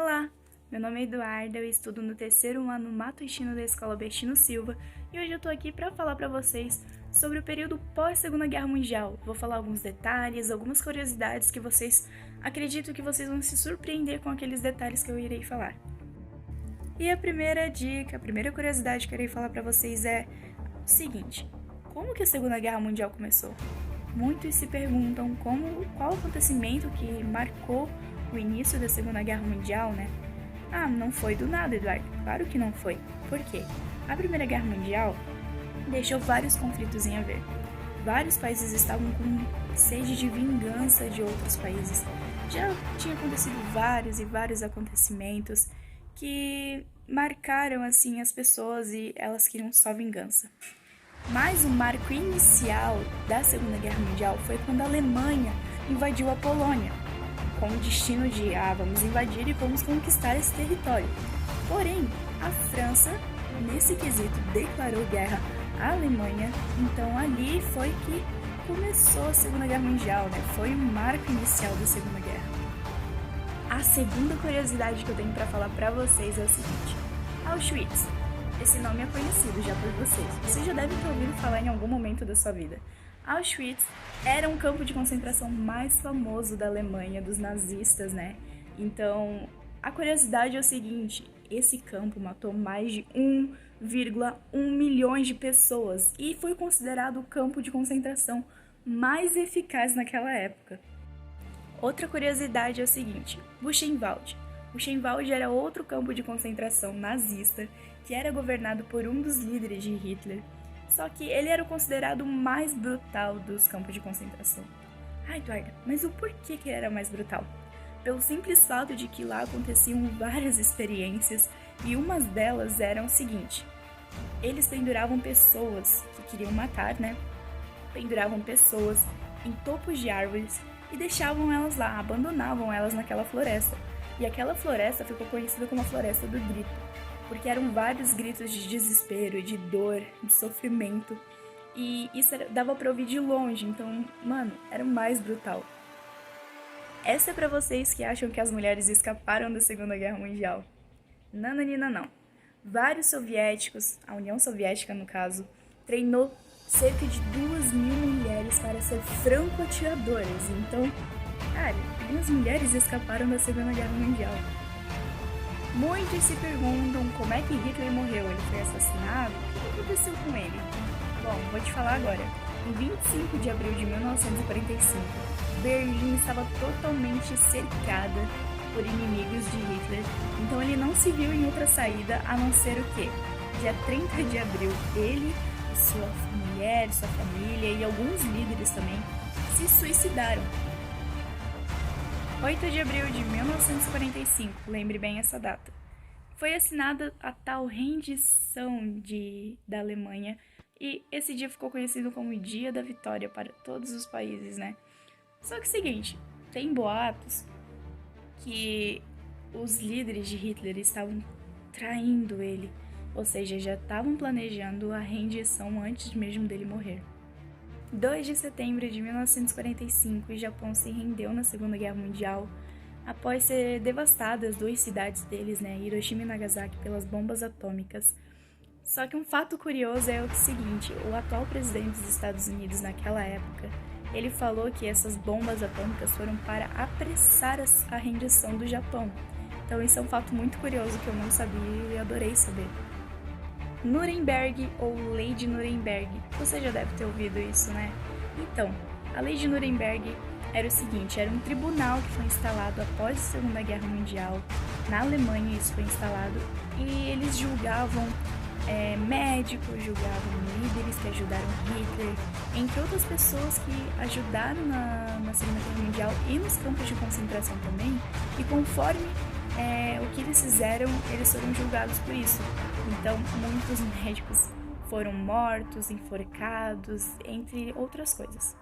Olá, meu nome é Eduarda, eu estudo no terceiro ano Matutina da Escola Bertino Silva e hoje eu tô aqui para falar para vocês sobre o período pós-Segunda Guerra Mundial. Vou falar alguns detalhes, algumas curiosidades que acredito que vocês vão se surpreender com aqueles detalhes que eu irei falar. E a primeira dica, a primeira curiosidade que eu irei falar para vocês é o seguinte: como que a Segunda Guerra Mundial começou? Muitos se perguntam qual acontecimento que marcou o início da Segunda Guerra Mundial, né? Ah, não foi do nada, Eduardo. Claro que não foi. Por quê? A Primeira Guerra Mundial deixou vários conflitos em haver. Vários países estavam com sede de vingança de outros países. Já tinha acontecido vários e vários acontecimentos que marcaram assim as pessoas e elas queriam só vingança. Mas o marco inicial da Segunda Guerra Mundial foi quando a Alemanha invadiu a Polônia, com o destino de, vamos invadir e vamos conquistar esse território. Porém, a França, nesse quesito, declarou guerra à Alemanha, então ali foi que começou a Segunda Guerra Mundial, né? Foi o marco inicial da Segunda Guerra. A segunda curiosidade que eu tenho para falar para vocês é o seguinte: Auschwitz. Esse nome é conhecido já por vocês. Você já deve ter ouvido falar em algum momento da sua vida. Auschwitz era um campo de concentração mais famoso da Alemanha, dos nazistas, né? Então, a curiosidade é o seguinte: esse campo matou mais de 1,1 milhões de pessoas e foi considerado o campo de concentração mais eficaz naquela época. Outra curiosidade é o seguinte: Buchenwald. Buchenwald era outro campo de concentração nazista que era governado por um dos líderes de Hitler. Só que ele era considerado o mais brutal dos campos de concentração. Eduardo, mas o porquê que ele era mais brutal? Pelo simples fato de que lá aconteciam várias experiências e umas delas eram o seguinte: eles penduravam pessoas que queriam matar, né? Penduravam pessoas em topos de árvores e deixavam elas lá, abandonavam elas naquela floresta. E aquela floresta ficou conhecida como a Floresta do Grito, porque eram vários gritos de desespero, de dor, de sofrimento, e isso dava pra ouvir de longe, então, mano, era o mais brutal. Essa é pra vocês que acham que as mulheres escaparam da Segunda Guerra Mundial. Não, Nanina, não. Vários soviéticos, a União Soviética no caso, treinou cerca de 2.000 mulheres para ser franco-atiradoras, então, cara, algumas mulheres escaparam da Segunda Guerra Mundial. Muitos se perguntam como é que Hitler morreu. Ele foi assassinado? O que aconteceu com ele? Bom, vou te falar agora. Em 25 de abril de 1945, Berlim estava totalmente cercada por inimigos de Hitler, então ele não se viu em outra saída a não ser o quê? Dia 30 de abril, ele, sua mulher, sua família e alguns líderes também se suicidaram. 8 de abril de 1945, lembre bem essa data, foi assinada a tal rendição da Alemanha e esse dia ficou conhecido como Dia da Vitória para todos os países, né? Só que é o seguinte, tem boatos que os líderes de Hitler estavam traindo ele, ou seja, já estavam planejando a rendição antes mesmo dele morrer. 2 de setembro de 1945, o Japão se rendeu na Segunda Guerra Mundial após ser devastadas 2 cidades deles, né, Hiroshima e Nagasaki, pelas bombas atômicas. Só que um fato curioso é o seguinte: o atual presidente dos Estados Unidos naquela época, ele falou que essas bombas atômicas foram para apressar a rendição do Japão. Então isso é um fato muito curioso que eu não sabia e adorei saber. Nuremberg ou Lei de Nuremberg. Você já deve ter ouvido isso, né? Então, a Lei de Nuremberg era o seguinte: era um tribunal que foi instalado após a Segunda Guerra Mundial. Na Alemanha isso foi instalado e eles julgavam médicos, julgavam líderes que ajudaram Hitler, entre outras pessoas que ajudaram na Segunda Guerra Mundial e nos campos de concentração também. E conforme o que eles fizeram, eles foram julgados por isso. Então, muitos médicos foram mortos, enforcados, entre outras coisas.